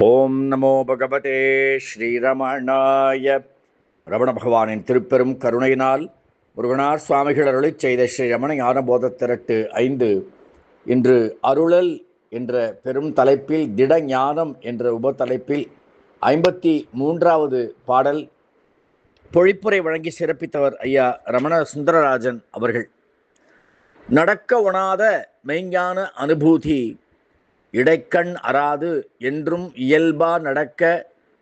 ஓம் நமோ பகவதே ஸ்ரீரமணாய. ரமண பகவானின் திருப்பெரும் கருணையினால் முருகனார் சுவாமிகள் அருளிச் செய்த ஸ்ரீ ரமண ஞானபோத திரட்டு 5 இன்று அருளல் என்ற பெரும் தலைப்பில், திட ஞானம் என்ற உபத்தலைப்பில் 53வது பாடல் பொழிப்புரை வழங்கி சிறப்பித்தவர் ஐயா ரமண சுந்தரராஜன் அவர்கள். நடக்க ஒணாத மெய்ஞான அனுபூதி இடைக்கண் அறாது என்றும் இயல்பா நடக்க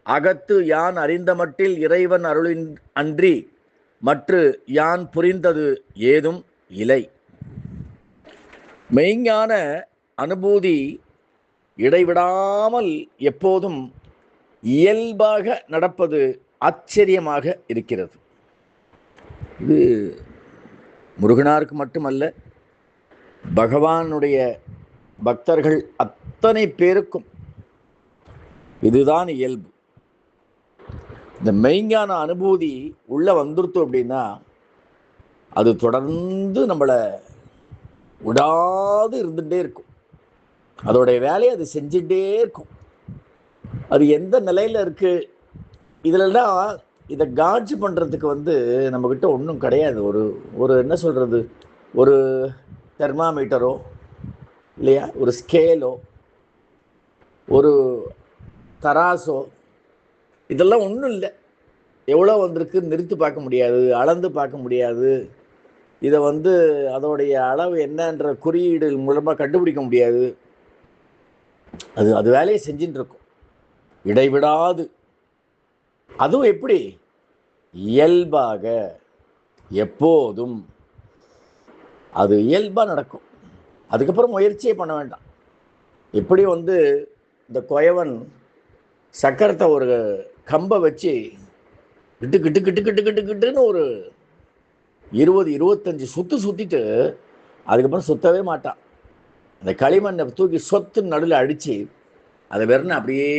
அகத்து யான் அறிந்தமட்டில் இறைவன் அருளின் அன்றி மற்று யான் புரிந்தது ஏதும் இலை. மெய்ஞான அனுபூதி இடைவிடாமல் எப்போதும் இயல்பாக நடப்பது ஆச்சரியமாக இருக்கிறது. இது முருகனாருக்கு மட்டுமல்ல, பகவானுடைய பக்தர்கள் அத்தனை பேருக்கும் இதுதான் இயல்பு. இந்த மெய்ஞான அனுபூதி உள்ள வந்துருத்து அப்படின்னா அது தொடர்ந்து நம்மளை விடாது இருந்துகிட்டே இருக்கும். அதோடைய வேலையை அது செஞ்சுட்டே இருக்கும். அது எந்த நிலையில இருக்கு, இதுலலாம் இதை காட்சி பண்ணுறதுக்கு நம்மக்கிட்ட ஒன்றும் கிடையாது. ஒரு என்ன சொல்கிறது, ஒரு தெர்மாமீட்டரோ இல்லையா, ஒரு ஸ்கேலோ ஒரு தராசோ, இதெல்லாம் ஒன்றும் இல்லை. எவ்வளோ வந்திருக்கு நிறுத்தி பார்க்க முடியாது, அளந்து பார்க்க முடியாது. இதை அதோடைய அளவு என்னன்ற குறியீடு மூலமாக கண்டுபிடிக்க முடியாது. அது வேலையை செஞ்சுட்டு இருக்கும் இடைவிடாது. அதுவும் எப்படி? இயல்பாக, எப்போதும் அது இயல்பாக நடக்கும். அதுக்கப்புறம் முயற்சியே பண்ண வேண்டாம். எப்படி இந்த குயவன் சக்கரத்தை ஒரு கம்பை வச்சு கிட்டு கிட்டு கிட்டு கிட்டு கிட்டு கிட்டுன்னு ஒரு 20-25 சுத்து சுத்திட்டு அதுக்கப்புறம் சுத்தவே மாட்டான். அந்த களிமண்ணை தூக்கி சொத்து நடுவில் அடித்து அதை வெறும் அப்படியே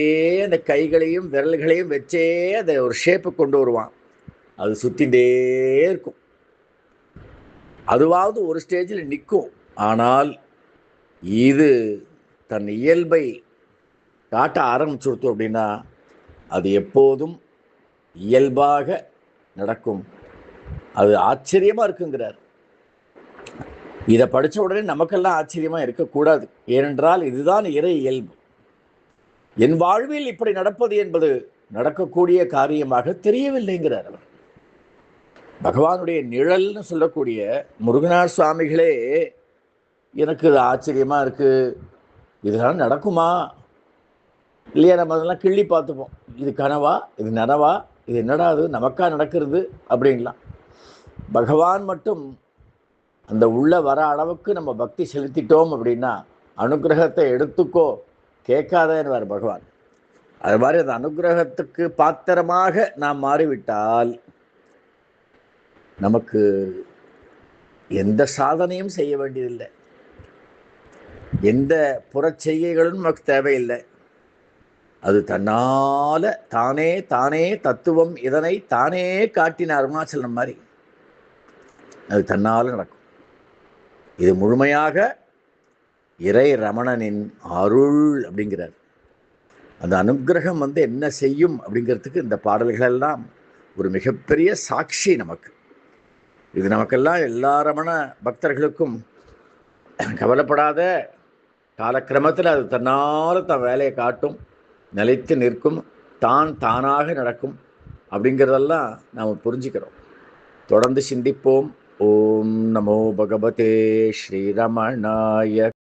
அந்த கைகளையும் விரல்களையும் வச்சே அதை ஒரு ஷேப்பு கொண்டு வருவான். அது சுத்திகிட்டே இருக்கும். அதுவாவது ஒரு ஸ்டேஜில் நிற்கும். ஆனால் இது தன் இயல்பை காட்ட ஆரம்பிச்சுடுத்து அப்படின்னா அது எப்போதும் இயல்பாக நடக்கும். அது ஆச்சரியமாக இருக்குங்கிறார். இதை படித்த உடனே நமக்கெல்லாம் ஆச்சரியமாக இருக்கக்கூடாது. ஏனென்றால் இதுதான் இறை இயல்பு. என் வாழ்வில் இப்படி நடப்பது என்பது நடக்கக்கூடிய காரியமாக தெரியவில்லைங்கிறார் அவர். பகவானுடைய நிழல்னு சொல்லக்கூடிய முருகனார் சுவாமிகளே எனக்கு இது ஆச்சரியமாக இருக்குது, இதெல்லாம் நடக்குமா இல்லையா, நம்ம அதெல்லாம் கிள்ளி பார்த்துப்போம். இது கனவா, இது நனவா, இது என்னடா அது நமக்கா நடக்கிறது அப்படின்லாம். பகவான் மட்டும் அந்த உள்ள வர அளவுக்கு நம்ம பக்தி செலுத்திட்டோம் அப்படின்னா அனுகிரகத்தை எடுத்துக்கோ, கேட்காதேன்னு பகவான். அது மாதிரி அந்த அனுகிரகத்துக்கு பாத்திரமாக நாம் மாறிவிட்டால் நமக்கு எந்த சாதனையும் செய்ய வேண்டியதில்லை, எந்த புறச்செய்கைகளும் நமக்கு தேவையில்லை. அது தன்னால தானே தானே தத்துவம் இதனை தானே காட்டின அருணாச்சலம் மாதிரி அது தன்னால நடக்கும். இது முழுமையாக இறை ரமணனின் அருள் அப்படிங்கிறார். அந்த அனுகிரகம் என்ன செய்யும் அப்படிங்கிறதுக்கு இந்த பாடல்கள் எல்லாம் ஒரு மிகப்பெரிய சாட்சி நமக்கு. இது நமக்கெல்லாம் எல்லா ரமண பக்தர்களுக்கும் கவலைப்படாத, காலக்கிரமத்தில் அது தன்னால் தன் வேலையை காட்டும், நிலைத்து நிற்கும், தானாக நடக்கும் அப்படிங்கிறதெல்லாம் நாம் புரிஞ்சுக்கிறோம். தொடர்ந்து சிந்திப்போம். ஓம் நமோ பகவதே ஸ்ரீரமணாய.